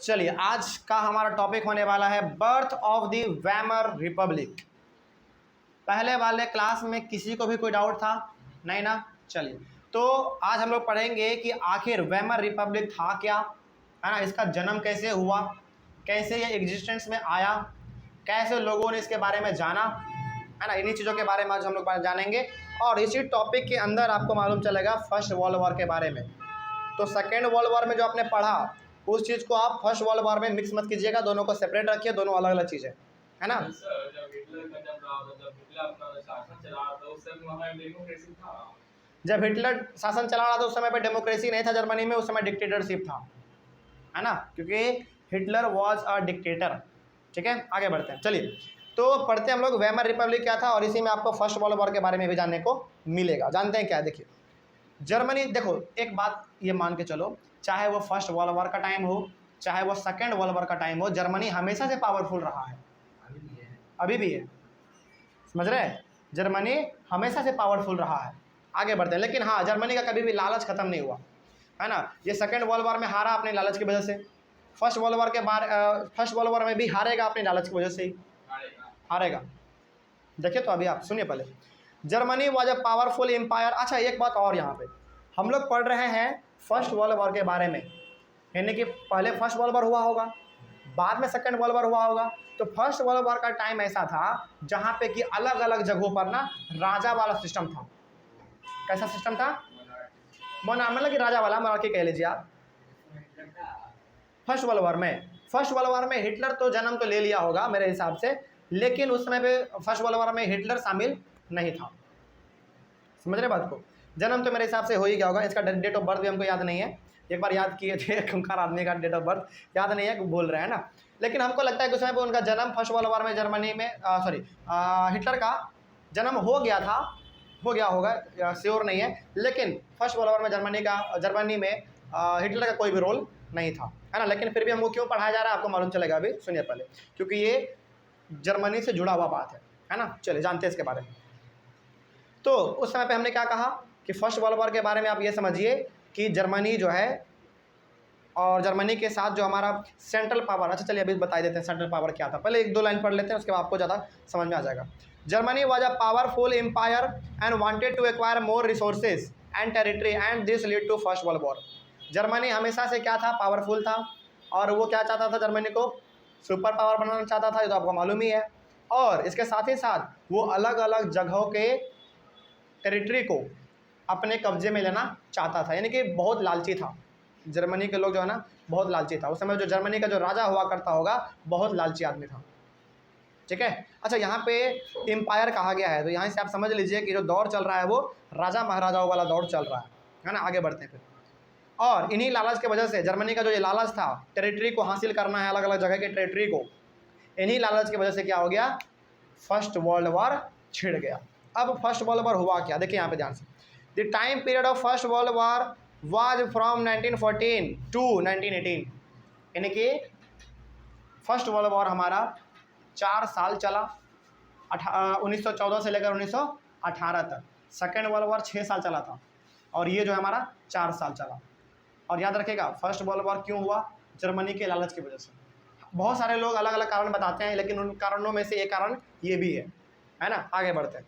चलिए आज का हमारा टॉपिक होने वाला है birth of the Weimar Republic. पहले वाले क्लास में किसी को भी कोई डाउट था? नहीं ना। चलिए तो आज हम लोग पढ़ेंगे कि आखिर वेमर रिपब्लिक था क्या, है ना, इसका जन्म कैसे हुआ, कैसे ये एग्जिस्टेंस में आया, कैसे लोगों ने इसके बारे में जाना, है ना। इन्हीं चीज़ों के बारे में आज हम लोग जानेंगे। और इसी टॉपिक के अंदर आपको मालूम चलेगा फर्स्ट वर्ल्ड वॉर के बारे में। तो सेकेंड वर्ल्ड वॉर में जो आपने पढ़ा उस चीज़ को आप फर्स्ट वर्ल्ड वॉर में मिक्स मत कीजिएगा, दोनों को सेपरेट रखिए, दोनों अलग अलग चीज़ें, है ना। सर जब हिटलर अपना शासन चला रहा था उस समय वहाँ डेमोक्रेसी था। जब हिटलर शासन चला रहा था उस समय पे डेमोक्रेसी नहीं था जर्मनी में, उस समय डिक्टेटरशिप था, है ना, क्योंकि हिटलर वॉज अ डिक्टेटर। ठीक है, आगे बढ़ते हैं। चलिए तो पढ़ते हैं हम लोग वेमर रिपब्लिक क्या था, और इसी में आपको फर्स्ट वर्ल्ड वॉर के बारे में भी जानने को मिलेगा। जानते हैं क्या है? देखिए जर्मनी, देखो एक बात ये मान के चलो, चाहे वो फर्स्ट वर्ल्ड वॉर का टाइम हो चाहे वो सेकेंड वर्ल्ड वॉर का टाइम हो, जर्मनी हमेशा से पावरफुल रहा है, अभी भी है, समझ रहे हैं। जर्मनी हमेशा से पावरफुल रहा है। आगे बढ़ते हैं। लेकिन हाँ, जर्मनी का कभी भी लालच खत्म नहीं हुआ, है ना। ये सेकेंड वर्ल्ड वॉर में हारा अपने लालच की वजह से, फर्स्ट वर्ल्ड वॉर में भी हारेगा अपने लालच की वजह से ही हारेगा। देखिए तो अभी आप सुनिए, पहले Germany was a powerful empire. अच्छा एक बात और, यहाँ पे हम लोग पढ़ रहे हैं फर्स्ट वर्ल्ड वॉर के बारे में, यानी कि पहले फर्स्ट वर्ल्ड वॉर हुआ होगा, बाद में सेकेंड वर्ल्ड वॉर हुआ होगा। तो फर्स्ट वर्ल्ड वॉर का टाइम ऐसा था जहाँ पे कि अलग अलग जगहों पर ना राजा वाला सिस्टम था। कैसा सिस्टम था? मतलब कि राजा वाला, monarchy कह लीजिए आप। फर्स्ट वर्ल्ड वॉर में हिटलर तो जन्म तो ले लिया होगा मेरे हिसाब से, लेकिन उस समय पे फर्स्ट वर्ल्ड वॉर में हिटलर शामिल नहीं था। समझ रहे बात को? जन्म तो मेरे हिसाब से हो ही गया होगा, इसका डेट ऑफ बर्थ भी हमको याद नहीं है। एक बार याद किए थे, खूंखार आदमी का डेट ऑफ बर्थ याद नहीं है, बोल रहे हैं ना। लेकिन हमको लगता है कि उस समय पे उनका जन्म फर्स्ट वर्ल्ड वॉर में जर्मनी में हिटलर का जन्म हो गया था, हो गया होगा, श्योर नहीं है। लेकिन फर्स्ट वर्ल्ड वॉर में जर्मनी में हिटलर का कोई भी रोल नहीं था, है ना। लेकिन फिर भी हमको क्यों पढ़ाया जा रहा है आपको मालूम चलेगा अभी, सुनिए पहले, क्योंकि ये जर्मनी से जुड़ा हुआ बात है ना। चलिए जानते हैं इसके बारे में। तो उस समय पे हमने क्या कहा कि फर्स्ट वर्ल्ड वॉर के बारे में आप ये समझिए कि जर्मनी जो है, और जर्मनी के साथ जो हमारा सेंट्रल पावर, अच्छा चलिए अभी बता देते हैं सेंट्रल पावर क्या था। पहले एक दो लाइन पढ़ लेते हैं, उसके बाद आपको ज़्यादा समझ में आ जाएगा। Germany was a powerful empire and wanted to acquire more resources and territory and this lead to First World War. Germany हमेशा से क्या था? पावरफुल था, और वो क्या चाहता था? जर्मनी को सुपर पावर बनाना चाहता था, ये तो आपको मालूम ही है। और इसके साथ ही साथ वो अलग अलग जगहों के टेरिटरी को अपने कब्जे में लेना चाहता था, यानी कि बहुत लालची था। जर्मनी के लोग जो है ना बहुत लालची था। उस समय जो जर्मनी का जो राजा हुआ करता होगा बहुत लालची आदमी था। ठीक है। अच्छा यहाँ पे एम्पायर कहा गया है, तो यहाँ से आप समझ लीजिए कि जो दौर चल रहा है वो राजा महाराजाओं वाला दौर चल रहा है ना। आगे बढ़ते हैं फिर। और इन्हीं लालच की वजह से जर्मनी का जो ये लालच था टेरिटरी को हासिल करना है, अलग अलग जगह के टेरिटरी को, इन्हीं लालच की वजह से क्या हो गया? फर्स्ट वर्ल्ड वॉर छिड़ गया। अब फर्स्ट वर्ल्ड वॉर हुआ क्या, देखिए यहाँ पे ध्यान से। The time period of First World War was from 1914 to 1918, यानी कि फर्स्ट वर्ल्ड वॉर हमारा 4 साल चला, 1914 से लेकर 1918 तक। सेकेंड वर्ल्ड वॉर 6 साल चला था, और ये जो है हमारा 4 साल चला। और याद रखेगा फर्स्ट वर्ल्ड वॉर क्यों हुआ? जर्मनी के लालच की वजह से। बहुत सारे लोग अलग अलग कारण बताते हैं, लेकिन उन कारणों में से एक कारण ये भी है ना। आगे बढ़ते हैं।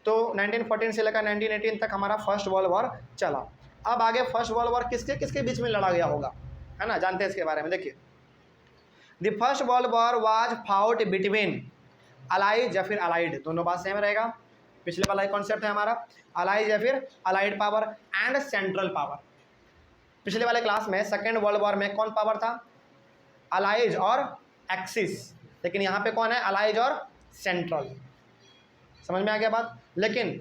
तो 1914 से लेकर 1918 तक हमारा फर्स्ट वर्ल्ड वॉर चला। अब आगे फर्स्ट वर्ल्ड वॉर किसके किसके बीच में लड़ा गया होगा, है ना, जानते हैं इसके बारे में। देखिए the First World War was fought between allies या फिर अलाइड, दोनों बात सेम रहेगा। पिछले वाला कॉन्सेप्ट है हमारा अलाइज या फिर allied power and central power. पिछले वाले क्लास में सेकेंड वर्ल्ड वॉर में कौन पावर था? अलाइज और एक्सिस। लेकिन यहाँ पे कौन है? अलाइज और सेंट्रल। समझ में आ गया बात? लेकिन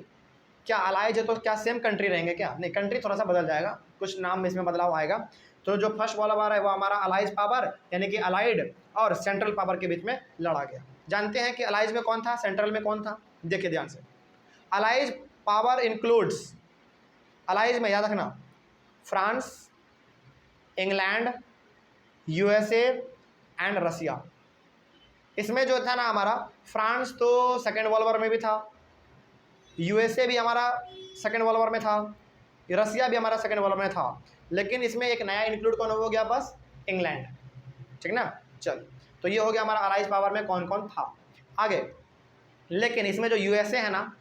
क्या अलाइज है तो क्या सेम कंट्री रहेंगे क्या? नहीं, कंट्री थोड़ा सा बदल जाएगा, कुछ नाम में इसमें बदलाव आएगा। तो जो फर्स्ट वर्ल्ड वॉर है वो हमारा अलाइज पावर यानी कि अलाइड और सेंट्रल पावर के बीच में लड़ा गया। जानते हैं कि अलाइज में कौन था, सेंट्रल में कौन था? देखिए ध्यान से। अलाइज पावर इंक्लूड्स, अलाइज में याद रखना, France, England, USA and Russia. इसमें जो था ना हमारा फ्रांस तो सेकेंड वर्ल्ड वॉर में भी था, यूएसए भी हमारा सेकेंड वर्ल्ड वॉर में था, रसिया भी हमारा सेकेंड वर्ल्ड वॉर में था। लेकिन इसमें एक नया इंक्लूड कौन हो गया? बस इंग्लैंड। ठीक ना। चल, तो ये हो गया हमारा अलाइज पावर में कौन कौन था। आगे, लेकिन इसमें जो यूएसए है ना,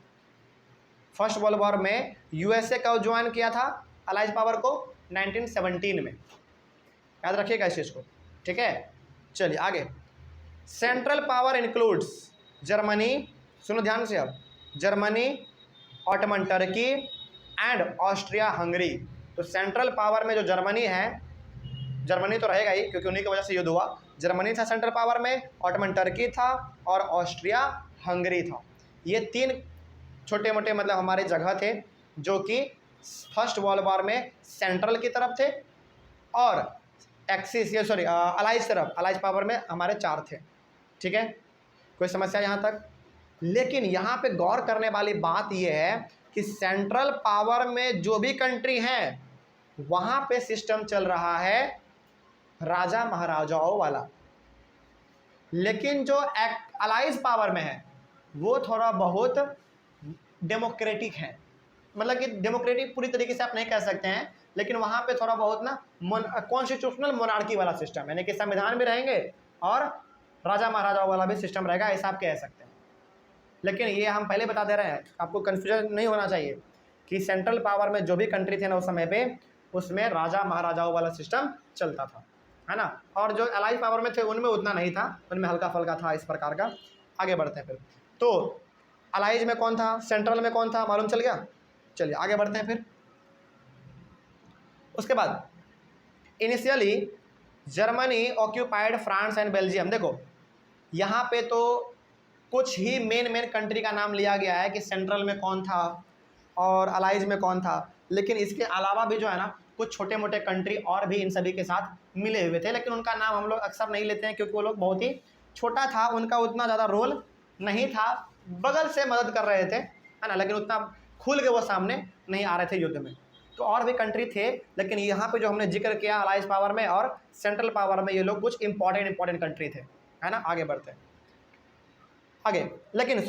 फर्स्ट वर्ल्ड वॉर में यूएसए कब ज्वाइन किया था अलाइज पावर को? 1917 में। याद रखिएगा इस चीज़ को, ठीक है। चलिए आगे, सेंट्रल पावर इंक्लूड्स जर्मनी, सुनो ध्यान से अब, Germany, Ottoman Turkey and Austria Hungary. तो सेंट्रल पावर में जो जर्मनी है, जर्मनी तो रहेगा ही क्योंकि उन्हीं की वजह से युद्ध हुआ। जर्मनी था सेंट्रल पावर में, ऑटोमन टर्की था और ऑस्ट्रिया हंगरी था। ये तीन छोटे मोटे मतलब हमारे जगह थे जो कि फर्स्ट वर्ल्ड वॉर में सेंट्रल की तरफ थे और एक्सिस ये सॉरी अलाइज तरफ, अलाइज पावर में हमारे 4 थे। ठीक है, कोई समस्या यहाँ तक? लेकिन यहाँ पे गौर करने वाली बात यह है कि सेंट्रल पावर में जो भी कंट्री हैं वहाँ पे सिस्टम चल रहा है राजा महाराजाओं वाला, लेकिन जो अलाइज पावर में है वो थोड़ा बहुत डेमोक्रेटिक है। मतलब कि डेमोक्रेटिक पूरी तरीके से आप नहीं कह सकते हैं, लेकिन वहाँ पे थोड़ा बहुत ना कॉन्स्टिट्यूशनल मोनार्की वाला सिस्टम, यानी कि संविधान भी रहेंगे और राजा महाराजाओं वाला भी सिस्टम रहेगा, ऐसा आप कह सकते हैं। लेकिन ये हम पहले बता दे रहे हैं, आपको कन्फ्यूजन नहीं होना चाहिए कि सेंट्रल पावर में जो भी कंट्री थे ना उस समय पे, उसमें राजा महाराजाओं वाला सिस्टम चलता था, है ना। और जो अलाइज पावर में थे उनमें उतना नहीं था, उनमें हल्का फल्का था इस प्रकार का। आगे बढ़ते हैं फिर। तो अलाइज में कौन था, सेंट्रल में कौन था, मालूम चल गया। चलिए आगे बढ़ते हैं फिर। उसके बाद initially Germany occupied France and Belgium. देखो यहाँ पे तो कुछ ही मेन कंट्री का नाम लिया गया है कि सेंट्रल में कौन था और अलाइज में कौन था, लेकिन इसके अलावा भी जो है ना कुछ छोटे मोटे कंट्री और भी इन सभी के साथ मिले हुए थे, लेकिन उनका नाम हम लोग अक्सर नहीं लेते हैं क्योंकि वो लोग बहुत ही छोटा था, उनका उतना ज़्यादा रोल नहीं था, बगल से मदद कर रहे थे, है ना, लेकिन उतना खुल के वो सामने नहीं आ रहे थे युद्ध में। तो और भी कंट्री थे, लेकिन यहाँ पे जो हमने जिक्र किया अलाइज पावर में और सेंट्रल पावर में, ये लोग कुछ इंपॉर्टेंट कंट्री थे, है ना। आगे बढ़ते हैं आगे। लेकिन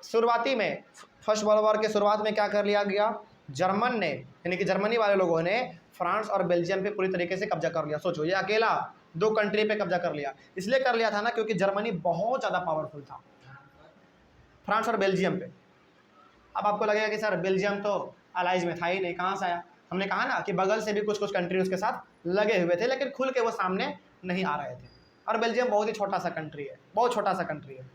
शुरुआती में फर्स्ट वर्ल्ड वॉर के शुरुआत में क्या कर लिया गया, जर्मन ने यानी कि जर्मनी वाले लोगों ने फ्रांस और बेल्जियम पे पूरी तरीके से कब्जा कर लिया। सोचो, ये अकेला 2 कंट्री पे कब्जा कर लिया। इसलिए कर लिया था ना क्योंकि जर्मनी बहुत ज़्यादा पावरफुल था, फ्रांस और बेल्जियम पे। अब आपको लगेगा कि सर बेल्जियम तो अलाइज में था ही नहीं, कहाँ से आया। हमने कहा ना कि बगल से भी कुछ कंट्री उसके साथ लगे हुए थे, लेकिन खुल के वो सामने नहीं आ रहे थे। और बेल्जियम बहुत ही छोटा सा कंट्री है, बहुत छोटा सा कंट्री है,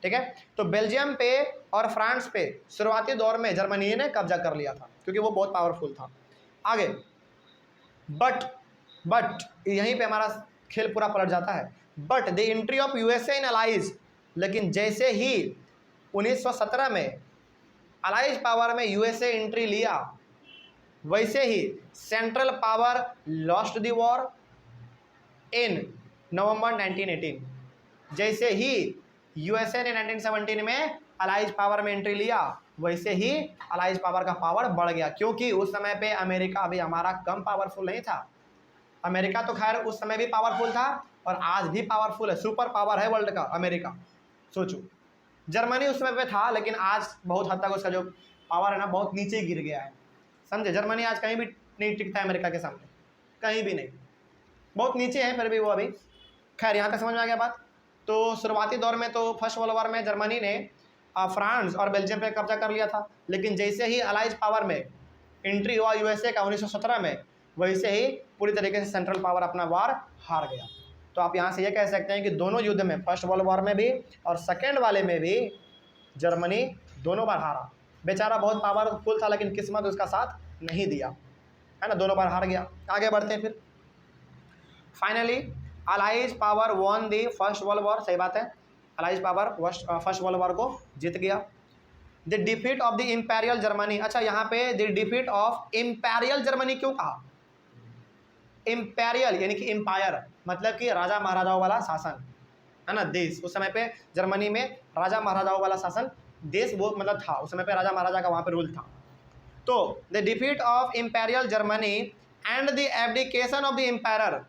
ठीक है। तो बेल्जियम पे और फ्रांस पे शुरुआती दौर में जर्मनी ने कब्जा कर लिया था क्योंकि वो बहुत पावरफुल था। आगे बट यहीं पे हमारा खेल पूरा पलट जाता है। But the entry of USA in Allies, लेकिन जैसे ही 1917 में अलाइज पावर में यूएसए एंट्री लिया, वैसे ही central power lost the war in November 1918। जैसे ही यूएसए ने 1917 में अलाइज पावर में एंट्री लिया, वैसे ही अलाइज पावर का पावर बढ़ गया, क्योंकि उस समय पे अमेरिका अभी हमारा कम पावरफुल नहीं था। अमेरिका तो खैर उस समय भी पावरफुल था और आज भी पावरफुल है, सुपर पावर है वर्ल्ड का अमेरिका। सोचो, जर्मनी उस समय पे था, लेकिन आज बहुत हद तक उसका जो पावर है ना बहुत नीचे गिर गया है, समझे। जर्मनी आज कहीं भी नहीं टिकता है अमेरिका के सामने, कहीं भी नहीं, बहुत नीचे है फिर भी वो अभी। खैर यहाँ तक समझ में आ गया बात। तो शुरुआती दौर में तो फर्स्ट वर्ल्ड वॉर में जर्मनी ने फ्रांस और बेल्जियम पे कब्जा कर लिया था, लेकिन जैसे ही अलाइज पावर में एंट्री हुआ यूएसए का 1917 में, वैसे ही पूरी तरीके से सेंट्रल पावर अपना वार हार गया। तो आप यहाँ से ये कह सकते हैं कि दोनों युद्ध में, फर्स्ट वर्ल्ड वॉर में भी और सेकेंड वाले में भी, जर्मनी दोनों बार हारा। बेचारा बहुत पावरफुल था लेकिन किस्मत उसका साथ नहीं दिया, है ना, दोनों बार हार गया। आगे बढ़ते हैं फिर। Finally allies power won the First World War, सही बात है, allies power First World War को जीत गया। The defeat of the imperial Germany. अच्छा, यहाँ पे the defeat of imperial Germany क्यों कहा? इम्पेरियल यानी कि एम्पायर, मतलब कि राजा महाराजाओं वाला शासन, है ना, देश। उस समय पे जर्मनी में राजा महाराजाओं वाला शासन देश वो मतलब था, उस समय पे राजा महाराजा का वहाँ पे रूल था। तो the defeat of imperial Germany and the abdication of the empire.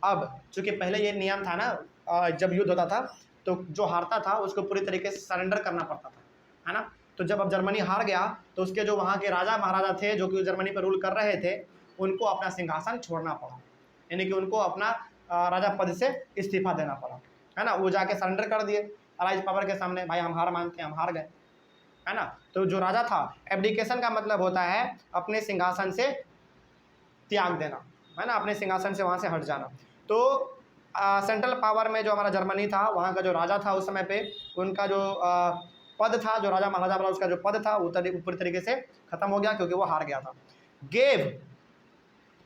अब चूंकि पहले ये नियम था ना, जब युद्ध होता था तो जो हारता था उसको पूरी तरीके से सरेंडर करना पड़ता था, है ना। तो जब अब जर्मनी हार गया तो उसके जो वहाँ के राजा महाराजा थे जो कि जर्मनी पर रूल कर रहे थे, उनको अपना सिंहासन छोड़ना पड़ा, यानी कि उनको अपना राजा पद से इस्तीफा देना पड़ा, है ना। वो जाके सरेंडर कर दिए राइज पावर के सामने, भाई हम हार मानते हैं, हम हार गए, है ना। तो जो राजा था, एब्डिकेशन का मतलब होता है अपने सिंहासन से त्याग देना, है ना, अपने सिंहासन से वहाँ से हट जाना। तो सेंट्रल पावर में जो हमारा जर्मनी था, वहाँ का जो राजा था उस समय पे, उनका जो पद था, जो राजा महाराजा वाला उसका जो पद था वो पूरी तरीके से खत्म हो गया, क्योंकि वो हार गया था। गेव,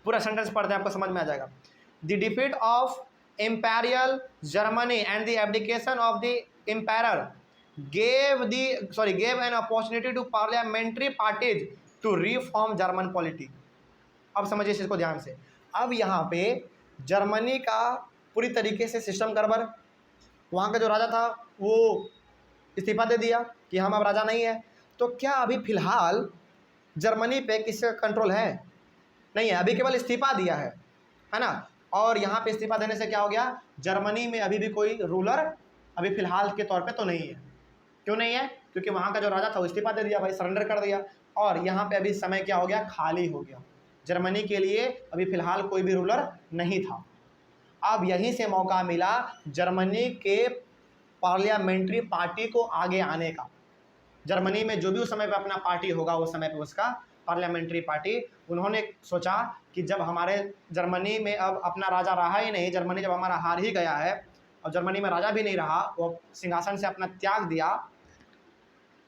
पूरा सेंटेंस पढ़ते हैं आपको समझ में आ जाएगा। The defeat of imperial Germany and the abdication of the emperor gave an opportunity to parliamentary parties to reform German polity। अब समझिए इसको ध्यान से। अब यहाँ पे जर्मनी का पूरी तरीके से सिस्टम गड़बड़, वहाँ का जो राजा था वो इस्तीफा दे दिया कि हम अब राजा नहीं है। तो क्या अभी फिलहाल जर्मनी पे किसका कंट्रोल है? नहीं है, अभी केवल इस्तीफा दिया है ना। और यहाँ पे इस्तीफा देने से क्या हो गया, जर्मनी में अभी भी कोई रूलर अभी फिलहाल के तौर पे तो नहीं है। क्यों नहीं है? क्योंकि वहाँ का जो राजा था वो इस्तीफा दे दिया, भाई सरेंडर कर दिया, और यहाँ पे अभी समय क्या हो गया, खाली हो गया। जर्मनी के लिए अभी फिलहाल कोई भी रूलर नहीं था। अब यहीं से मौका मिला जर्मनी के पार्लियामेंट्री पार्टी को आगे आने का। जर्मनी में जो भी उस समय पे अपना पार्टी होगा, उस समय पे उसका पार्लियामेंट्री पार्टी, उन्होंने सोचा कि जब हमारे जर्मनी में अब अपना राजा रहा ही नहीं, जर्मनी जब हमारा हार ही गया है और जर्मनी में राजा भी नहीं रहा, वो सिंहासन से अपना त्याग दिया,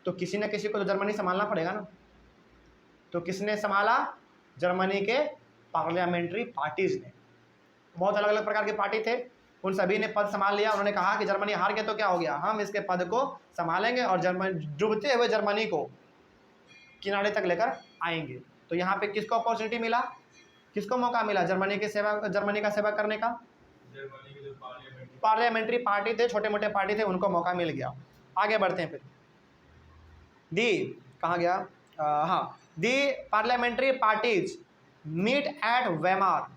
तो किसी न किसी को तो जर्मनी संभालना पड़ेगा ना। तो किसने संभाला? जर्मनी के पार्लियामेंट्री पार्टीज ने। बहुत अलग अलग प्रकार के पार्टी थे, उन सभी ने पद संभाल लिया। उन्होंने कहा कि जर्मनी हार गया तो क्या हो गया, हम इसके पद को संभालेंगे और डूबते हुए जर्मनी को किनारे तक लेकर आएंगे। तो यहाँ पे किसको अपॉर्चुनिटी मिला, किसको मौका मिला जर्मनी का सेवा करने का? जर्मनी के जो पार्लियामेंट्री पार्टी थे, छोटे मोटे पार्टी थे, उनको मौका मिल गया। आगे बढ़ते हैं फिर। कहाँ गया, हाँ, the parliamentary parties meet at Weimar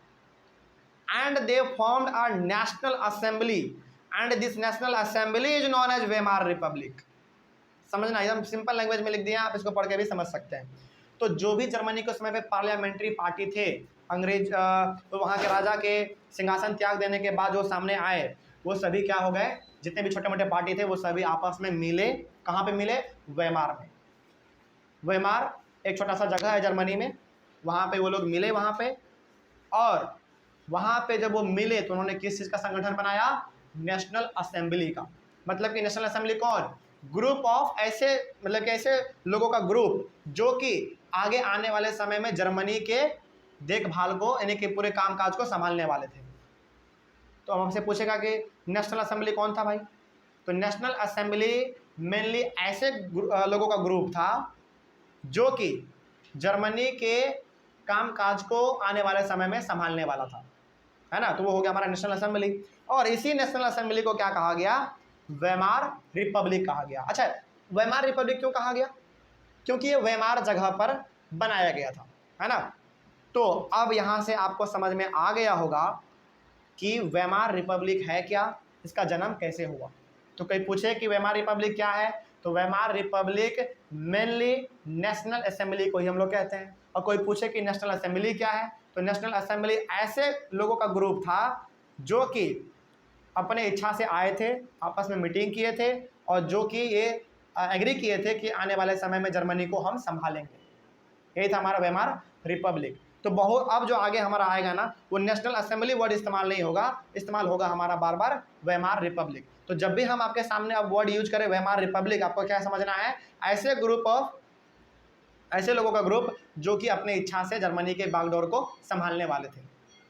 and they formed a national assembly and this national assembly is known as Weimar Republic। समझना, एकदम सिंपल लैंग्वेज में लिख दिया, आप इसको पढ़ के भी समझ सकते हैं। तो जो भी जर्मनी के समय पे पार्लियामेंट्री पार्टी थे, अंग्रेज तो वहाँ के राजा के सिंहासन त्याग देने के बाद जो सामने आए, वो सभी क्या हो गए, जितने भी छोटे मोटे पार्टी थे वो सभी आपस में मिले। कहाँ पे मिले? वेमार में। वेमार एक छोटा सा जगह है जर्मनी में, वहाँ पे वो लोग मिले वहाँ पे, और वहाँ पे जब वो मिले तो उन्होंने किस चीज़ का संगठन बनाया? नेशनल असेंबली का। मतलब कि नेशनल असेंबली कौन? ग्रुप ऑफ ऐसे, मतलब कि ऐसे लोगों का ग्रुप जो कि आगे आने वाले समय में जर्मनी के देखभाल को, यानी कि पूरे कामकाज को संभालने वाले थे। तो अब हमसे पूछेगा कि नेशनल असेंबली कौन था भाई? तो नेशनल असेंबली मेनली ऐसे लोगों का ग्रुप था जो कि जर्मनी के कामकाज को आने वाले समय में संभालने वाला था, है ना। तो वो हो गया हमारा नेशनल असेंबली। और इसी नेशनल असेंबली को क्या कहा गया? वेमार रिपब्लिक कहा गया। अच्छा, वेमार रिपब्लिक क्यों कहा गया? क्योंकि ये वेमार जगह पर बनाया गया था, है ना। तो अब यहाँ से आपको समझ में आ गया होगा कि वेमार रिपब्लिक है क्या, इसका जन्म कैसे हुआ। तो कोई पूछे कि वेमार रिपब्लिक क्या है, तो Weimar Republic mainly national assembly को ही हम लोग कहते हैं। और कोई पूछे कि नेशनल असेंबली क्या है, तो नेशनल असेंबली ऐसे लोगों का ग्रुप था जो कि अपने इच्छा से आए थे, आपस में मीटिंग किए थे, और जो कि ये एग्री किए थे कि आने वाले समय में जर्मनी को हम संभालेंगे। यही था हमारा वेमार रिपब्लिक। तो बहुत अब जो आगे हमारा आएगा ना, वो नेशनल असेंबली वर्ड इस्तेमाल नहीं होगा, इस्तेमाल होगा हमारा बार बार वेमार रिपब्लिक। तो जब भी हम आपके सामने अब वर्ड यूज करें वेमार रिपब्लिक, आपको क्या समझना है? ऐसे लोगों का ग्रुप जो कि अपने इच्छा से जर्मनी के बागडोर को संभालने वाले थे।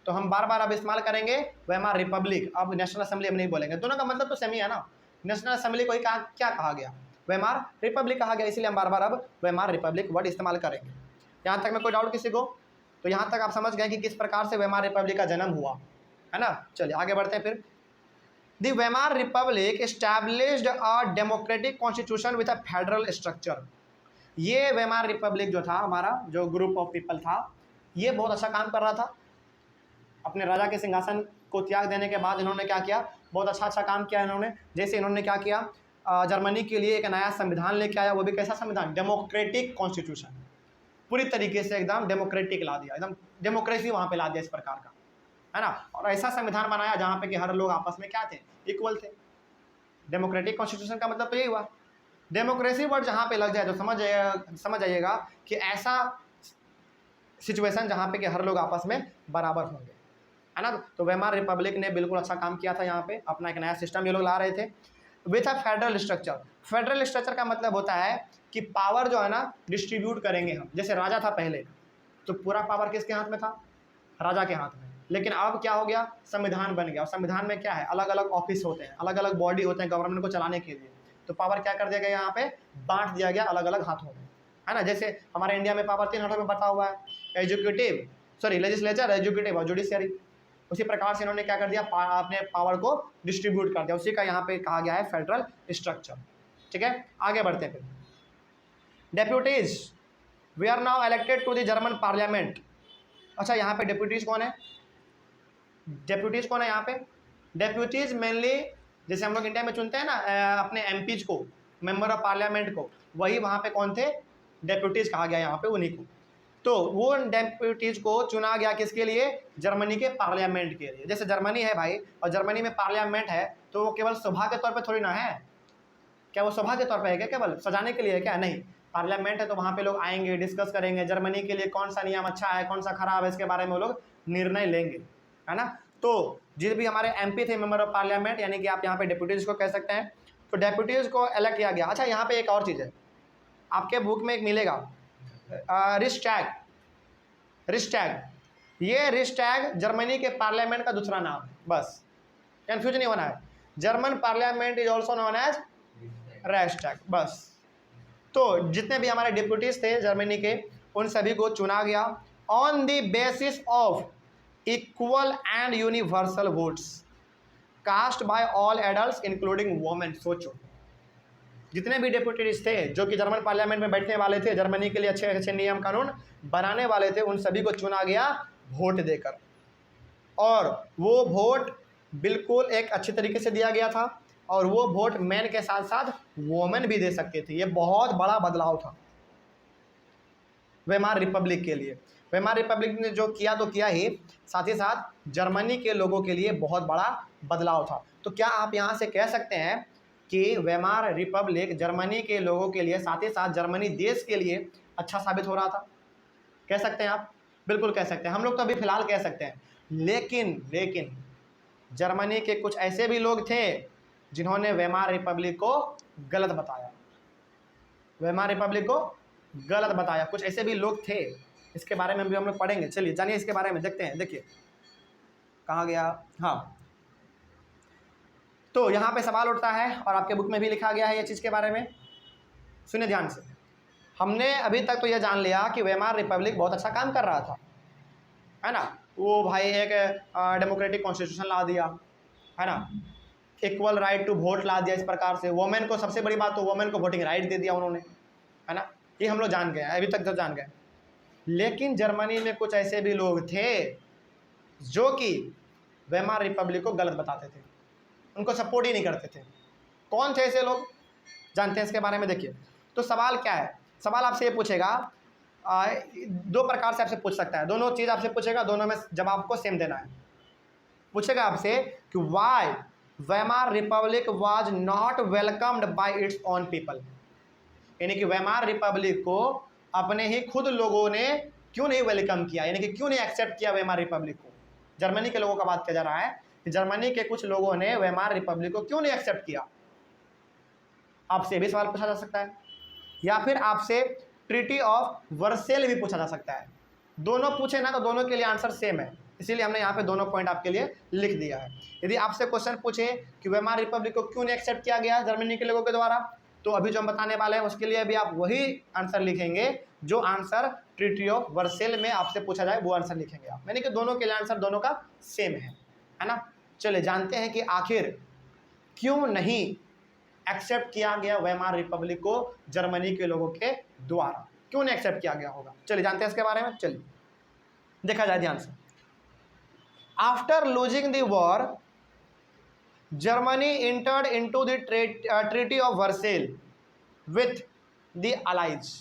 तो हम बार बार अब इस्तेमाल करेंगे वेमार रिपब्लिक, अब नेशनल असेंबली हम नहीं बोलेंगे। दोनों का मतलब तो सेम ही है ना। नेशनल असेंबली को ही क्या कहा गया? वेमार रिपब्लिक कहा गया, इसलिए हम बार बार अब वेमार रिपब्लिक वर्ड इस्तेमाल करेंगे। यहाँ तक में कोई डाउट किसी को? तो यहाँ तक आप समझ गए कि किस प्रकार से वेमार रिपब्लिक का जन्म हुआ, है ना। चलिए आगे बढ़ते हैं फिर। The Weimar Republic established a democratic constitution with a federal structure. ये वेमार रिपब्लिक जो था, हमारा जो ग्रुप ऑफ पीपल था, ये बहुत अच्छा काम कर रहा था। अपने राजा के सिंहासन को त्याग देने के बाद इन्होंने क्या किया? बहुत अच्छा काम किया इन्होंने। जैसे इन्होंने क्या किया, जर्मनी के लिए एक नया संविधान लेके आया। वो भी कैसा संविधान? Democratic constitution. पूरी तरीके से एकदम डेमोक्रेटिक ला दिया, एकदम डेमोक्रेसी वहाँ पे ला दिया इस प्रकार का। है ना, और ऐसा संविधान बनाया जहाँ पे कि हर लोग आपस में क्या थे, इक्वल थे। डेमोक्रेटिक कॉन्स्टिट्यूशन का मतलब तो यही हुआ। डेमोक्रेसी वर्ड जहाँ पे लग जाए तो समझ जाइएगा कि ऐसा सिचुएशन जहाँ पे कि हर लोग आपस में बराबर होंगे, है ना। तो वेमार रिपब्लिक ने बिल्कुल अच्छा काम किया था, यहाँ पे अपना एक नया सिस्टम ये लोग ला रहे थे with a federal structure. Federal structure का मतलब होता है कि पावर जो है ना डिस्ट्रीब्यूट करेंगे हम। जैसे राजा था पहले, तो पूरा पावर किसके हाथ में था, राजा के हाथ में। लेकिन अब क्या हो गया, संविधान बन गया, और संविधान में क्या है, अलग अलग ऑफिस होते हैं, अलग अलग बॉडी होते हैं गवर्नमेंट को चलाने के लिए। तो पावर क्या कर दिया गया, यहाँ पे बांट दिया गया अलग अलग हाथों में, है ना। जैसे हमारे इंडिया में पावर 3 हाथों में बटा हुआ है, एजुकेटिव लेजिस्लेचर, एजुकेटिव और जुडिशियरी। उसी प्रकार से इन्होंने क्या कर दिया, अपने पावर को डिस्ट्रीब्यूट कर दिया। उसी का यहाँ पे कहा गया है फेडरल स्ट्रक्चर। ठीक है, आगे बढ़ते हैं फिर। Deputies, we are now elected to the German parliament. अच्छा, यहाँ पे डेप्यूटीज कौन है, डेप्यूटीज कौन है यहाँ पे, डेप्यूटीज मेनली जैसे हम लोग इंडिया में चुनते हैं ना अपने एमपीज को, मेंबर ऑफ पार्लियामेंट को, वही वहाँ पे कौन थे, डेप्यूटीज कहा गया यहाँ पे उन्हीं को। तो वो डेप्यूटीज को चुना गया किसके लिए, जर्मनी के पार्लियामेंट के लिए। जैसे जर्मनी है भाई, और जर्मनी में पार्लियामेंट है, तो वो केवल सभा के तौर पर थोड़ी ना है, क्या वो सभा के तौर पर है क्या, केवल सजाने के लिए है क्या, नहीं। पार्लियामेंट है तो वहाँ पे लोग आएंगे, डिस्कस करेंगे, जर्मनी के लिए कौन सा नियम अच्छा है, कौन सा खराब है, इसके बारे में वो लोग निर्णय लेंगे, है ना। तो जिस भी हमारे एमपी थे, मेंबर ऑफ पार्लियामेंट, यानी कि आप यहाँ पे डेप्यूटीज को कह सकते हैं, तो डेप्यूटीज को इलेक्ट किया गया। अच्छा, यहाँ पे एक और चीज़ है, आपके बुक में एक मिलेगा रिक्सटैग। ये रिक्सटैग जर्मनी के पार्लियामेंट का दूसरा नाम है, बस कंफ्यूज नहीं होना है। German parliament is also known as Reichstag, बस। तो जितने भी हमारे डिप्यूटीज थे जर्मनी के, उन सभी को चुना गया on the basis of equal and universal votes cast by all adults including women. सोचो, जितने भी डेप्यूटीज थे जो कि जर्मन पार्लियामेंट में बैठने वाले थे, जर्मनी के लिए अच्छे अच्छे नियम कानून बनाने वाले थे, उन सभी को चुना गया वोट देकर। और वो वोट बिल्कुल एक अच्छे तरीके से दिया गया था, और वो वोट मैन के साथ साथ वोमेन भी दे सकते थे। ये बहुत बड़ा बदलाव था वेमार रिपब्लिक के लिए। वेमार रिपब्लिक ने जो किया तो किया ही, साथ ही साथ जर्मनी के लोगों के लिए बहुत बड़ा बदलाव था। तो क्या आप यहाँ से कह सकते हैं कि वेमार रिपब्लिक जर्मनी के लोगों के लिए, साथ ही साथ जर्मनी देश के लिए अच्छा साबित हो रहा था? कह सकते हैं आप, बिल्कुल कह सकते हैं। हम लोग तो अभी फिलहाल कह सकते हैं, लेकिन जर्मनी के कुछ ऐसे भी लोग थे जिन्होंने वेमार रिपब्लिक को गलत बताया, वेमार रिपब्लिक को गलत बताया। कुछ ऐसे भी लोग थे, इसके बारे में भी हम लोग पढ़ेंगे। चलिए जानिए इसके बारे में, देखते हैं। देखिए कहा गया, हाँ, तो यहाँ पे सवाल उठता है और आपके बुक में भी लिखा गया है ये चीज़ के बारे में। सुनिए ध्यान से। हमने अभी तक तो ये जान लिया कि वेमार रिपब्लिक बहुत अच्छा काम कर रहा था, है ना। वो भाई एक डेमोक्रेटिक कॉन्स्टिट्यूशन ला दिया, है ना, इक्वल राइट टू वोट ला दिया। इस प्रकार से वोमेन को, सबसे बड़ी बात तो वोमेन को वोटिंग राइट दे दिया उन्होंने, है ना। ये हम लोग जान गए, अभी तक तो जान गए। लेकिन जर्मनी में कुछ ऐसे भी लोग थे जो कि वेमार रिपब्लिक को गलत बताते थे, उनको सपोर्ट ही नहीं करते थे। कौन थे ऐसे लोग, जानते हैं इसके बारे में। देखिए, तो सवाल क्या है, सवाल आपसे ये पूछेगा, दो प्रकार से आपसे पूछ सकता है, दोनों चीज़ आपसे पूछेगा, दोनों में जवाब आपको सेम देना है। पूछेगा आपसे कि why Weimar Republic was not welcomed by its own people, यानी कि वेमार रिपब्लिक को अपने ही खुद लोगों ने क्यों नहीं वेलकम किया, यानी कि क्यों नहीं एक्सेप्ट किया वेमार रिपब्लिक को। जर्मनी के लोगों का बात किया जा रहा है कि जर्मनी के कुछ लोगों ने वेमार रिपब्लिक को क्यों नहीं एक्सेप्ट किया। आपसे भी सवाल पूछा जा सकता है, या फिर आपसे ट्रीटी ऑफ वर्सेल भी पूछा जा सकता है। दोनों पूछे ना तो दोनों के लिए आंसर सेम है, इसीलिए हमने यहाँ पे दोनों पॉइंट आपके लिए लिख दिया है। यदि आपसे क्वेश्चन पूछे कि वेमार रिपब्लिक को क्यों नहीं एक्सेप्ट किया गया जर्मनी के लोगों के द्वारा, तो अभी जो हम बताने वाले हैं उसके लिए भी आप वही आंसर लिखेंगे जो आंसर ट्रीटी ऑफ वर्सेल में आपसे पूछा जाए, वो आंसर लिखेंगे आप, यानी कि दोनों के लिए आंसर दोनों का सेम है ना। चलिए जानते हैं कि आखिर क्यों नहीं एक्सेप्ट किया गया वेमार रिपब्लिक को जर्मनी के लोगों के द्वारा, क्यों नहीं एक्सेप्ट किया गया होगा। चलिए जानते हैं इसके बारे में, चलिए देखा जाए ध्यान से। After losing the war Germany entered into the Treaty of Versailles with the allies.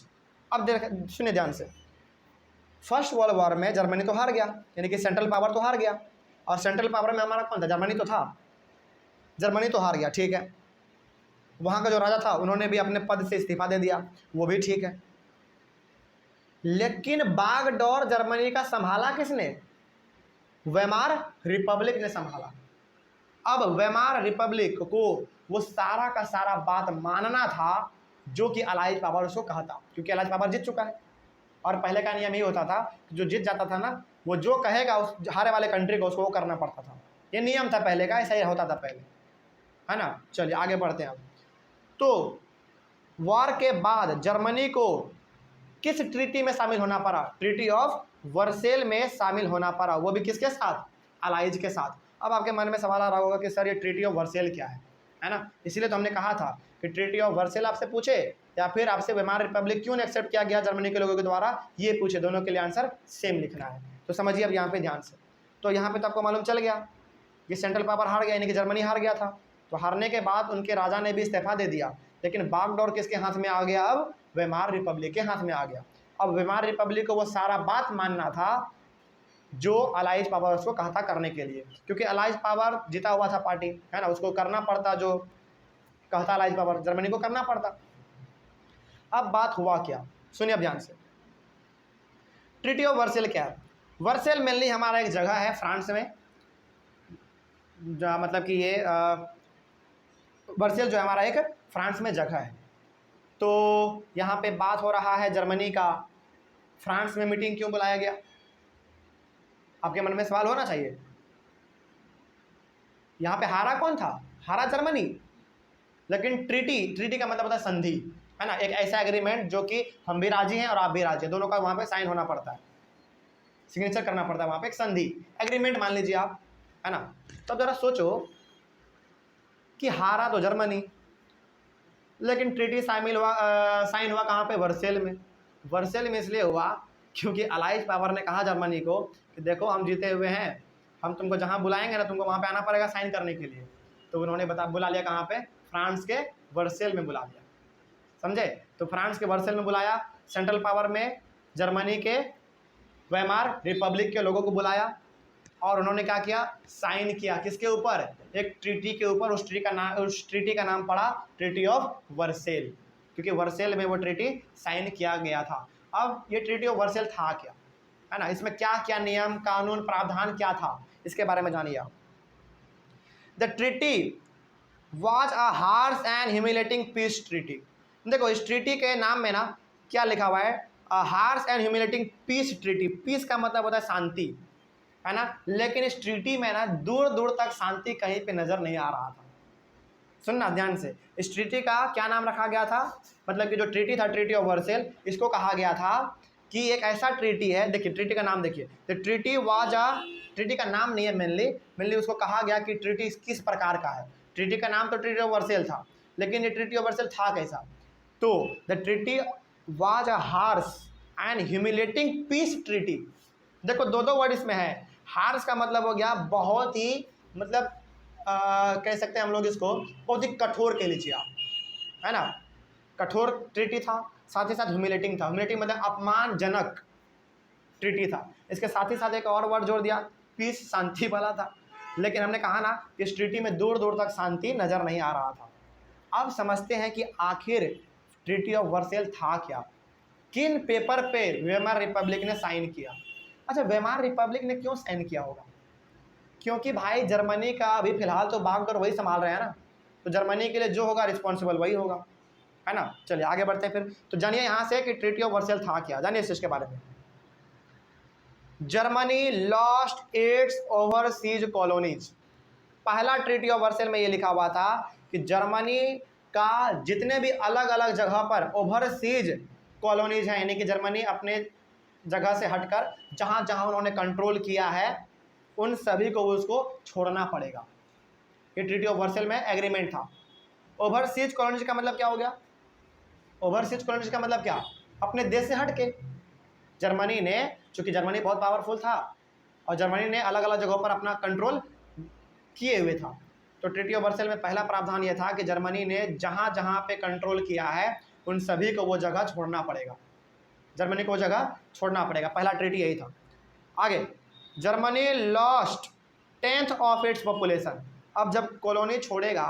अब सुनिए ध्यान से, फर्स्ट वर्ल्ड वॉर में जर्मनी तो हार गया, यानी कि सेंट्रल पावर तो हार गया, और सेंट्रल पावर में हमारा कौन था? जर्मनी तो था। जर्मनी तो हार गया, ठीक है। वहाँ का जो राजा था उन्होंने भी अपने पद से इस्तीफा दे दिया, वो भी ठीक है। लेकिन बागडोर जर्मनी का संभाला किसने? वेमार रिपब्लिक ने संभाला। अब वेमार रिपब्लिक को वो सारा का सारा बात मानना था जो कि अलाइज पावर उसको कहा था, क्योंकि अलाइज पावर जीत चुका है। और पहले का नियम यही होता था कि जो जीत जाता था ना, वो जो कहेगा उस हारे वाले कंट्री को उसको वो करना पड़ता था। ये नियम था पहले का, ऐसा ही होता था पहले, है ना। चलिए आगे बढ़ते हैं अब। तो वॉर के बाद जर्मनी को किस ट्रीटी में शामिल होना पड़ा? ट्रीटी ऑफ वर्सेल में शामिल होना पड़ा, वो भी किसके साथ? अलाइज के साथ। अब आपके मन में सवाल आ रहा होगा कि सर ये ट्रीटी ऑफ वर्सेल क्या है ना। इसीलिए तो हमने कहा था कि ट्रीटी ऑफ वर्सेल आपसे पूछे या फिर आपसे वेमार रिपब्लिक क्यों एक्सेप्ट किया गया जर्मनी के लोगों के द्वारा, ये पूछे, दोनों के लिए आंसर सेम लिखना है। तो समझिए अब यहाँ पे ध्यान से। तो यहाँ पे तो आपको मालूम चल गया कि सेंट्रल पावर हार गया, यानी कि जर्मनी हार गया था। तो हारने के बाद उनके राजा ने भी इस्तीफा दे दिया, लेकिन बागडोर किसके हाथ में आ गया? अब वेमार रिपब्लिक के हाथ में आ गया। अब वेमार रिपब्लिक को वो सारा बात मानना था जो अलाइज पावर उसको कहा था करने के लिए, क्योंकि अलाइज पावर जीता हुआ था पार्टी, है ना, उसको करना पड़ता, जो कहता अलाइज पावर जर्मनी को करना पड़ता। अब बात हुआ क्या, सुनिए अब ध्यान से। ट्रीटी ऑफ वर्सेल क्या है? वर्सेल मेनली हमारा एक जगह है फ्रांस में, मतलब कि ये वर्सेल जो हमारा एक फ्रांस में जगह है। तो यहाँ पे बात हो रहा है जर्मनी का, फ्रांस में मीटिंग क्यों बुलाया गया? आपके मन में सवाल होना चाहिए। यहाँ पे हारा कौन था? हारा जर्मनी। लेकिन ट्रीटी का मतलब होता है संधि, है ना, एक ऐसा एग्रीमेंट जो कि हम भी राजी हैं और आप भी राजी हैं, दोनों का वहाँ पे साइन होना पड़ता है, सिग्नेचर करना पड़ता है वहाँ पे, एक संधि एग्रीमेंट मान लीजिए आप, है ना। तब जरा सोचो कि हारा तो जर्मनी, लेकिन ट्रीटी साइन हुआ कहाँ पे? वर्सेल में। वर्सेल में इसलिए हुआ क्योंकि अलाइज पावर ने कहा जर्मनी को कि देखो हम जीते हुए हैं, हम तुमको जहाँ बुलाएंगे ना तुमको वहाँ पे आना पड़ेगा साइन करने के लिए। तो उन्होंने बुला लिया कहाँ पे? फ्रांस के वर्सेल में बुला लिया, समझे। तो फ्रांस के वर्सेल में बुलाया, सेंट्रल पावर में जर्मनी के वेमार रिपब्लिक के लोगों को बुलाया और उन्होंने क्या किया? साइन किया। किसके ऊपर? एक ट्रीटी के ऊपर। उस ट्रीटी का नाम पड़ा ट्रीटी ऑफ वर्सेल, क्योंकि वर्सेल में वो ट्रीटी साइन किया गया था। अब ये ट्रीटी ऑफ वर्सेल था क्या, है ना, इसमें क्या क्या नियम कानून प्रावधान क्या था, इसके बारे में जानिए आप। The treaty was a harsh and humiliating peace treaty. देखो इस ट्रीटी के नाम में ना क्या लिखा हुआ है? Harsh and humiliating peace treaty. Peace का मतलब होता है शांति, है ना, लेकिन इस ट्रीटी में ना दूर दूर तक शांति कहीं पे नजर नहीं आ रहा था। सुनना ध्यान से, इस ट्रीटी का क्या नाम रखा गया था? मतलब कि जो ट्रीटी था ट्रीटी ऑफ वर्सेल, इसको कहा गया था कि एक ऐसा ट्रीटी है, देखिए ट्रीटी का नाम देखिए, the treaty was a, treaty का नाम नहीं है मेनली उसको कहा गया कि ट्रीटी किस प्रकार का है। ट्रीटी का नाम तो ट्रीटी ऑफ वर्सेल था, लेकिन ये ट्रीटी ऑफ वर्सेल था कैसा? तो the treaty was a harsh and humiliating peace treaty. देखो दो वर्ड इसमें है। हार्श का मतलब हो गया बहुत ही, मतलब कह सकते हैं हम लोग इसको बहुत ही कठोर कह लीजिए आप, है ना, कठोर ट्रीटी था। साथ ही साथ ह्यूमिलेटिंग था। ह्यूमिलेटिंग मतलब अपमानजनक ट्रीटी था। इसके साथ ही साथ एक और वर्ड जोड़ दिया, पीस, शांति वाला था। लेकिन हमने कहा ना इस ट्रीटी में दूर दूर तक शांति नजर नहीं आ रहा था। अब समझते हैं कि आखिर ट्रीटी ऑफ वर्सेल था क्या, किन पेपर पे वेमार रिपब्लिक ने साइन किया। अच्छा, वेमार रिपब्लिक ने क्यों साइन किया होगा? क्योंकि भाई जर्मनी का अभी फिलहाल तो बागडोर वही संभाल रहे हैं ना, तो जर्मनी के लिए जो होगा रिस्पॉन्सिबल वही होगा, है ना। चलिए आगे बढ़ते हैं फिर। तो जानिए यहाँ से कि ट्रीटी ऑफ वर्सेल था क्या, जानिए इसके बारे में। Germany lost its overseas colonies. पहला ट्रीटी ऑफ वर्सेल में ये लिखा हुआ था कि जर्मनी का जितने भी अलग अलग जगह पर ओवरसीज कॉलोनीज हैं, यानी कि जर्मनी अपने जगह से हटकर जहाँ जहाँ उन्होंने कंट्रोल किया है उन सभी को उसको छोड़ना पड़ेगा। ये ट्रीटी ऑफ वर्सेल में एग्रीमेंट था। ओवरसीज कॉलोनीज का मतलब क्या हो गया? ओवरसीज कॉलोनीज का मतलब क्या? अपने देश से हट के। जर्मनी ने, चूंकि जर्मनी बहुत पावरफुल था और जर्मनी ने अलग अलग जगहों पर अपना कंट्रोल किए हुए था, तो ट्रीटी ऑफ वर्सेल में पहला प्रावधान यह था कि जर्मनी ने जहाँ जहाँ पे कंट्रोल किया है उन सभी को वो जगह छोड़ना पड़ेगा, जर्मनी को वो जगह छोड़ना पड़ेगा। पहला ट्रीटी यही था। आगे, Germany lost 1/10 of its population. अब जब कॉलोनी छोड़ेगा,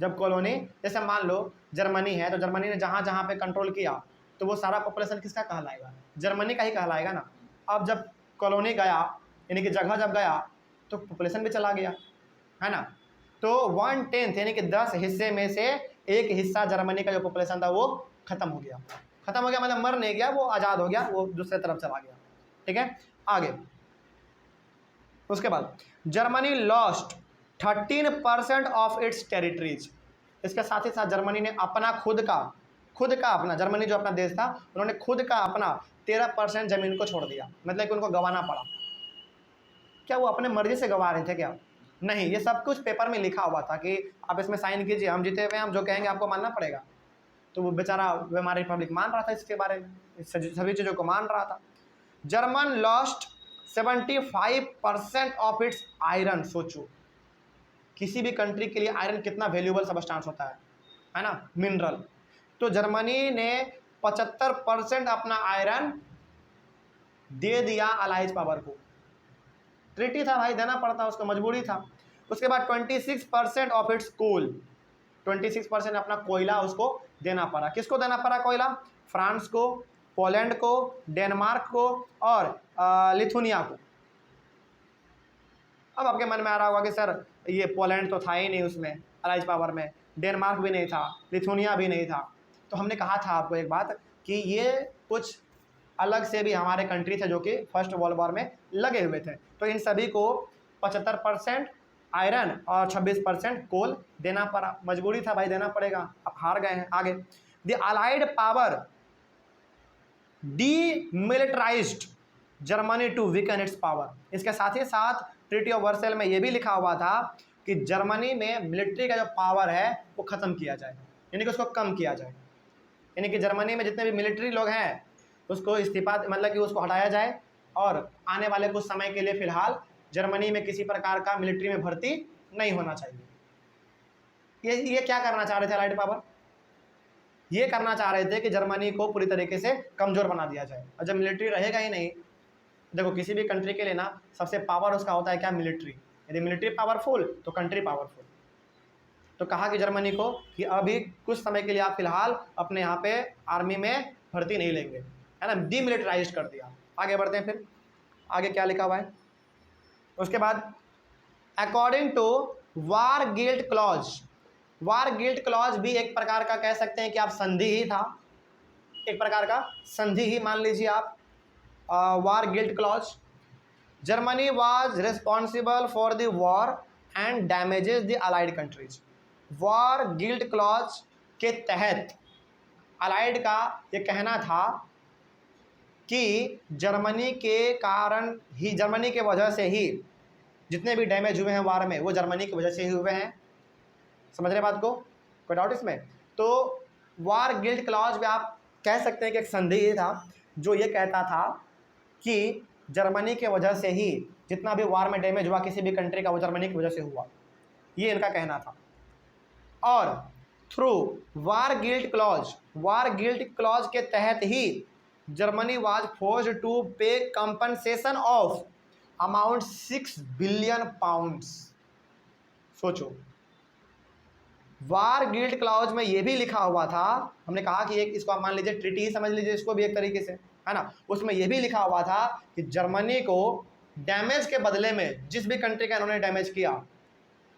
जब कॉलोनी जैसे मान लो जर्मनी है, तो जर्मनी ने जहाँ जहाँ पे कंट्रोल किया तो वो सारा पॉपुलेशन किसका कहलाएगा? जर्मनी का ही कहलाएगा ना। अब जब कॉलोनी गया, यानी कि जगह जब गया तो पॉपुलेशन भी चला गया, है ना। तो 1/10 यानी कि 10 हिस्से में से एक हिस्सा जर्मनी का जो पॉपुलेशन था वो खत्म हो गया। खत्म हो गया मतलब मर नहीं गया, वो आज़ाद हो गया, वो दूसरे तरफ चला गया। ठीक है, आगे उसके बाद Germany lost 13% of its territories. इसके साथ ही साथ जर्मनी ने अपना खुद का अपना, जर्मनी जो अपना देश था, उन्होंने खुद का अपना 13% जमीन को छोड़ दिया, मतलब कि उनको गंवाना पड़ा। क्या वो अपने मर्जी से गंवा रहे थे क्या? नहीं, ये सब कुछ पेपर में लिखा हुआ था कि आप इसमें साइन कीजिए, हम जीते हुए, हम जो कहेंगे आपको मानना पड़ेगा। तो वो बेचारा वेमार रिपब्लिक मान रहा था इसके बारे में, इस सभी चीज़ों को मान रहा था। German lost 75% of its iron. सोचो किसी भी कंट्री के लिए आयरन कितना वैल्यूबल सब्सटेंस होता है ना, मिनरल। तो जर्मनी ने 75% अपना आयरन दे दिया अलाइज पावर को। ट्रीटी था भाई, देना पड़ता, उसको मजबूरी था। उसके बाद 26% ऑफ इट्स कोल, 26% अपना कोयला उसको देना पड़ा। किसको देना पड़ा कोयला? फ्रांस को, पोलैंड को, डेनमार्क को और लिथुनिया को। अब आपके मन में आ रहा होगा कि सर ये पोलैंड तो था ही नहीं उसमें अलाइज पावर में, डेनमार्क भी नहीं था, लिथुनिया भी नहीं था। तो हमने कहा था आपको एक बात कि ये कुछ अलग से भी हमारे कंट्री थे जो कि फर्स्ट वर्ल्ड वॉर में लगे हुए थे। तो इन सभी को 75% आयरन और 26% कोल देना पड़ा, मजबूरी था भाई, देना पड़ेगा, अब हार गए हैं। आगे the allied power demilitarised Germany to weaken its power. इसके साथ ही साथ ट्रीटी ऑफ वर्सेल में यह भी लिखा हुआ था कि जर्मनी में मिलिट्री का जो पावर है वो ख़त्म किया जाए, यानी कि उसको कम किया जाए, यानी कि जर्मनी में जितने भी मिलिट्री लोग हैं उसको इस्तीफा, मतलब कि उसको हटाया जाए और आने वाले कुछ समय के लिए फ़िलहाल जर्मनी में किसी प्रकार का मिलिट्री में भर्ती नहीं होना चाहिए। ये क्या करना चाह रहे थे अलाइड पावर? ये करना चाह रहे थे कि जर्मनी को पूरी तरीके से कमज़ोर बना दिया जाए। और जब मिलिट्री रहेगा ही नहीं, देखो किसी भी कंट्री के लिए ना सबसे पावर उसका होता है क्या? मिलिट्री। यदि मिलिट्री पावरफुल तो कंट्री पावरफुल। तो कहा कि जर्मनी को कि अभी कुछ समय के लिए आप फिलहाल अपने यहाँ पे आर्मी में भर्ती नहीं लेंगे, है ना, डीमिलिटराइज कर दिया। आगे बढ़ते हैं, फिर आगे क्या लिखा हुआ है उसके बाद, according to war guilt clause. War guilt clause भी एक प्रकार का कह सकते हैं कि आप संधि ही था, एक प्रकार का संधि ही मान लीजिए आप, war guilt clause. Germany was responsible for the war and damages the allied countries. War guilt clause के तहत अलाइड का ये कहना था कि जर्मनी के कारण ही, जर्मनी के वजह से ही जितने भी डैमेज हुए हैं वार में वो जर्मनी की वजह से ही हुए हैं। समझ रहे बात को? कोई डाउट इसमें? तो वार गिल्ट क्लॉज में आप कह सकते हैं कि एक संधि ही था जो ये कहता था कि जर्मनी के वजह से ही जितना भी वार में डैमेज हुआ किसी भी कंट्री का वो जर्मनी की वजह से हुआ, ये इनका कहना था। और थ्रू वार गिल्ट क्लॉज के तहत ही जर्मनी वाज फोर्स्ड टू पे compensation of amount 6 billion pounds. सोचो, वार गिल्ट क्लॉज में ये भी लिखा हुआ था, हमने कहा कि एक इसको आप मान लीजिए ट्रीटी ही समझ लीजिए इसको भी एक तरीके से, है ना। उसमें यह भी लिखा हुआ था कि जर्मनी को डैमेज के बदले में, जिस भी कंट्री का इन्होंने डैमेज किया,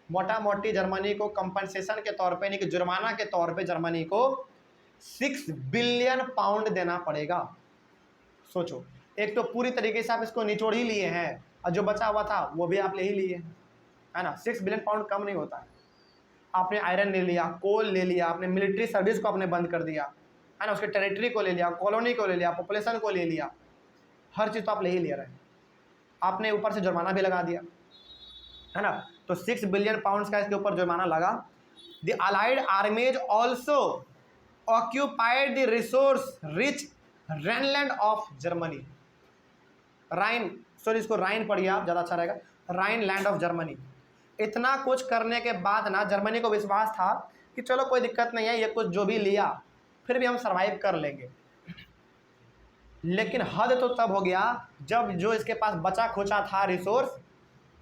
मोटा मोटी जर्मनी को कंपनसेशन के तौर पे, यानी कि जुर्माना के तौर पे जर्मनी को 6 बिलियन पाउंड देना पड़ेगा। सोचो, एक तो पूरी तरीके से आप इसको निचोड़ ही लिए हैं और जो बचा हुआ था वो भी आप ले ही लिए, है ना। 6 बिलियन पाउंड कम नहीं होता है। आपने आयरन ले लिया, कोल ले लिया, आपने मिलिट्री सर्विस को आपने बंद कर दिया, है ना, उसके टेरिटरी को ले लिया, कॉलोनी को ले लिया, पॉपुलेशन को ले लिया, हर चीज़ तो आप ले ही ले रहे हैं। आपने ऊपर से जुर्माना भी लगा दिया, है ना। तो 6 बिलियन पाउंड्स का इसके ऊपर जुर्माना लगा। The allied armies also occupied the resource rich Rhineland of Germany. Rhine, sorry इसको राइन पढ़िए आप, ज़्यादा अच्छा रहेगा, राइन लैंड ऑफ जर्मनी। इतना कुछ करने के बाद ना जर्मनी को विश्वास था कि चलो कोई दिक्कत नहीं है, ये कुछ जो भी लिया फिर भी हम सरवाइव कर लेंगे। लेकिन हद तो तब हो गया जब जो इसके पास बचा खोचा था रिसोर्स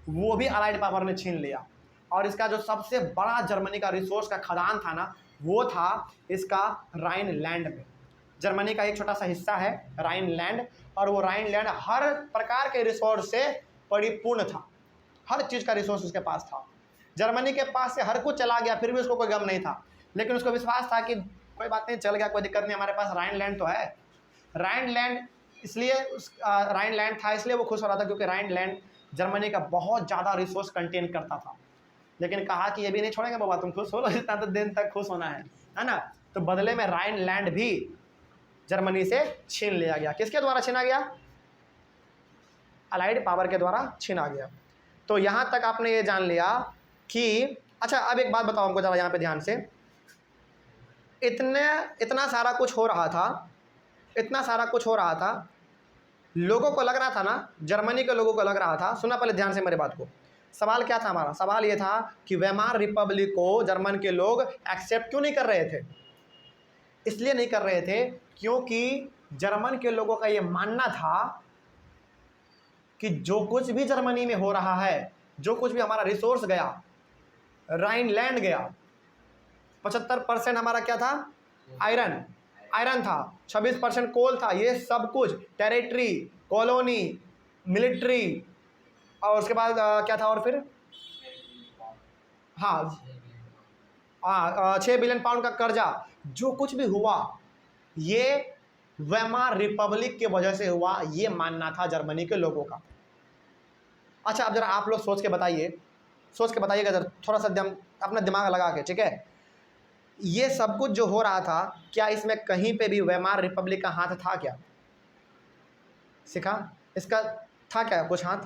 वो भी अलाइड पावर ने छीन लिया। और इसका जो सबसे बड़ा जर्मनी का रिसोर्स का खदान था ना, वो था इसका राइनलैंड में। जर्मनी का एक छोटा सा हिस्सा है राइनलैंड, और वो राइनलैंड हर प्रकार के रिसोर्स से परिपूर्ण था, हर चीज़ का रिसोर्स उसके पास था। जर्मनी के पास से हर कुछ चला गया, फिर भी उसको कोई गम नहीं था, लेकिन उसको विश्वास था कि कोई बात नहीं, चल गया, कोई दिक्कत नहीं, हमारे पास राइनलैंड तो है। राइनलैंड इसलिए राइनलैंड था इसलिए वो खुश हो रहा था, क्योंकि राइनलैंड जर्मनी का बहुत ज़्यादा रिसोर्स कंटेन करता था। लेकिन कहा कि ये भी नहीं छोड़ेंगे बाबा, तुम खुश हो लो, जितना तो दिन तक खुश होना है ना। तो बदले में राइनलैंड भी जर्मनी से छीन लिया गया। किसके द्वारा छीना गया? अलाइड पावर के द्वारा छीना गया। तो यहाँ तक आपने ये जान लिया कि अच्छा, अब एक बात बताओ हमको ज़रा यहाँ पे ध्यान से। इतना सारा कुछ हो रहा था, इतना सारा कुछ हो रहा था, लोगों को लग रहा था ना, जर्मनी के लोगों को लग रहा था, सुना पहले ध्यान से मेरे बात को। सवाल क्या था हमारा? सवाल ये था कि वेमार रिपब्लिक को जर्मन के लोग एक्सेप्ट क्यों नहीं कर रहे थे? इसलिए नहीं कर रहे थे क्योंकि जर्मन के लोगों का ये मानना था कि जो कुछ भी जर्मनी में हो रहा है, जो कुछ भी हमारा रिसोर्स गया, राइनलैंड गया, 75% हमारा क्या था? आयरन था, 26% कोल था, ये सब कुछ टेरिटरी, कॉलोनी, मिलिट्री, और उसके बाद क्या था? और फिर हाँ 6 बिलियन पाउंड का कर्जा, जो कुछ भी हुआ ये वेमार रिपब्लिक के वजह से हुआ, ये मानना था जर्मनी के लोगों का। अच्छा, अब जरा आप लोग सोच के बताइएगा जरा, थोड़ा सा अपना दिमाग लगा के, ठीक है? ये सब कुछ जो हो रहा था, क्या इसमें कहीं पे भी वेमार रिपब्लिक का हाथ था क्या? इसका था क्या कुछ हाथ?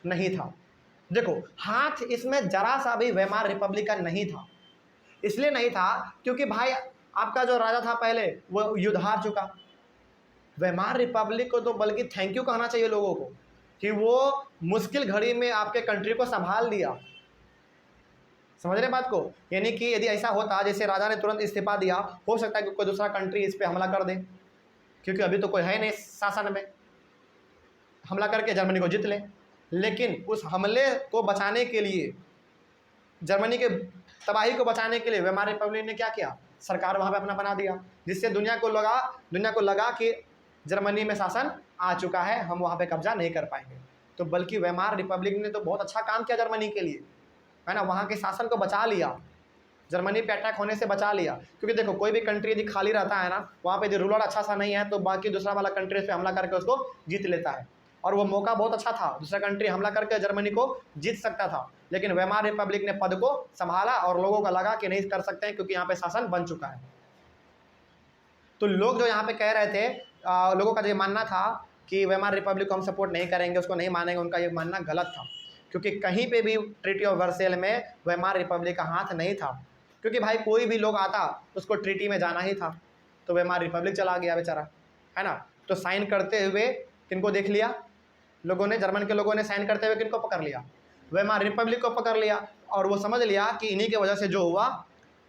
नहीं था। देखो, हाथ इसमें जरा सा भी वेमार रिपब्लिक का नहीं था। इसलिए नहीं था क्योंकि भाई आपका जो राजा था पहले, वो युद्ध हार चुका। वेमार रिपब्लिक को तो बल्कि थैंक यू कहना चाहिए लोगों को कि वो मुश्किल घड़ी में आपके कंट्री को संभाल लिया। समझ रहे बात को? यानी कि यदि ऐसा होता जैसे राजा ने तुरंत इस्तीफा दिया, हो सकता है कि कोई दूसरा कंट्री इस पर हमला कर दे, क्योंकि अभी तो कोई है नहीं शासन में, हमला करके जर्मनी को जीत ले। लेकिन उस हमले को बचाने के लिए, जर्मनी के तबाही को बचाने के लिए वेमार रिपब्लिक ने क्या किया? सरकार वहाँ पे अपना बना दिया, जिससे दुनिया को लगा कि जर्मनी में शासन आ चुका है, हम वहाँ पे कब्जा नहीं कर पाएंगे। तो बल्कि वेमार रिपब्लिक ने तो बहुत अच्छा काम किया जर्मनी के लिए, है ना, वहाँ के शासन को बचा लिया, जर्मनी पे अटैक होने से बचा लिया। क्योंकि देखो, कोई भी कंट्री यदि खाली रहता है ना, वहाँ पे यदि रूलर अच्छा सा नहीं है, तो बाकी दूसरा वाला कंट्री पे हमला करके उसको जीत लेता है। और वो मौका बहुत अच्छा था, दूसरा कंट्री हमला करके जर्मनी को जीत सकता था, लेकिन वेमार रिपब्लिक ने पद को संभाला और लोगों को लगा कि नहीं कर सकते हैं क्योंकि यहाँ पे शासन बन चुका है। तो लोग जो यहाँ पे कह रहे थे, लोगों का जो मानना था कि वेमार रिपब्लिक को हम सपोर्ट नहीं करेंगे, उसको नहीं मानेंगे, उनका ये मानना गलत था। क्योंकि कहीं पे भी ट्रीटी ऑफ वर्सेल में वेमार रिपब्लिक का हाथ नहीं था, क्योंकि भाई कोई भी लोग आता उसको ट्रीटी में जाना ही था, तो वेमार रिपब्लिक चला गया बेचारा, है ना। तो साइन करते हुए किनको देख लिया लोगों ने? जर्मन के लोगों ने साइन करते हुए किनको पकड़ लिया? वेमार रिपब्लिक को पकड़ लिया, और वो समझ लिया कि इन्हीं की वजह से जो हुआ,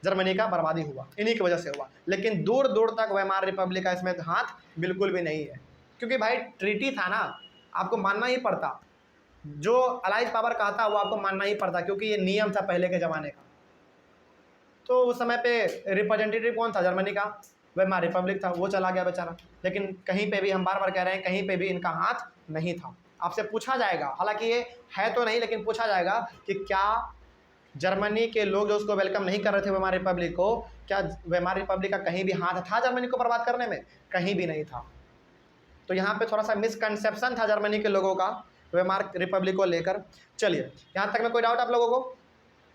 जर्मनी का बर्बादी हुआ, इन्हीं की वजह से हुआ। लेकिन दूर दूर तक वेमार रिपब्लिक का इसमें हाथ बिल्कुल भी नहीं है, क्योंकि भाई ट्रीटी था ना, आपको मानना ही पड़ता, जो अलाइज पावर का था वो आपको मानना ही पड़ता, क्योंकि ये नियम था पहले के ज़माने का। तो उस समय पे रिप्रेजेंटेटिव कौन था जर्मनी का? वेमार रिपब्लिक था, वो चला गया बेचारा। लेकिन कहीं पे भी, हम बार बार कह रहे हैं, कहीं पे भी इनका हाथ नहीं था। आपसे पूछा जाएगा, हालांकि ये है तो नहीं, लेकिन पूछा जाएगा कि क्या जर्मनी के लोग जो उसको वेलकम नहीं कर रहे थे वेमार रिपब्लिक को, क्या वेमार रिपब्लिक का कहीं भी हाथ था जर्मनी को बर्बाद करने में? कहीं भी नहीं था। तो यहाँ पे थोड़ा सा मिसकंसेप्शन था जर्मनी के लोगों का वेमार रिपब्लिक को लेकर। चलिए, यहाँ तक में कोई डाउट आप लोगों को?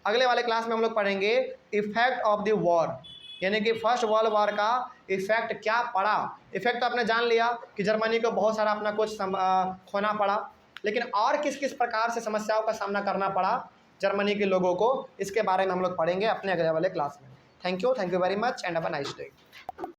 अगले वाले क्लास में हम लोग पढ़ेंगे इफेक्ट ऑफ द वॉर, यानी कि फर्स्ट वर्ल्ड वॉर का इफेक्ट क्या पड़ा। इफेक्ट तो आपने जान लिया कि जर्मनी को बहुत सारा अपना कुछ खोना पड़ा, लेकिन और किस किस प्रकार से समस्याओं का सामना करना पड़ा जर्मनी के लोगों को, इसके बारे में हम लोग पढ़ेंगे अपने अगले वाले क्लास में। Thank you very much and have a nice day.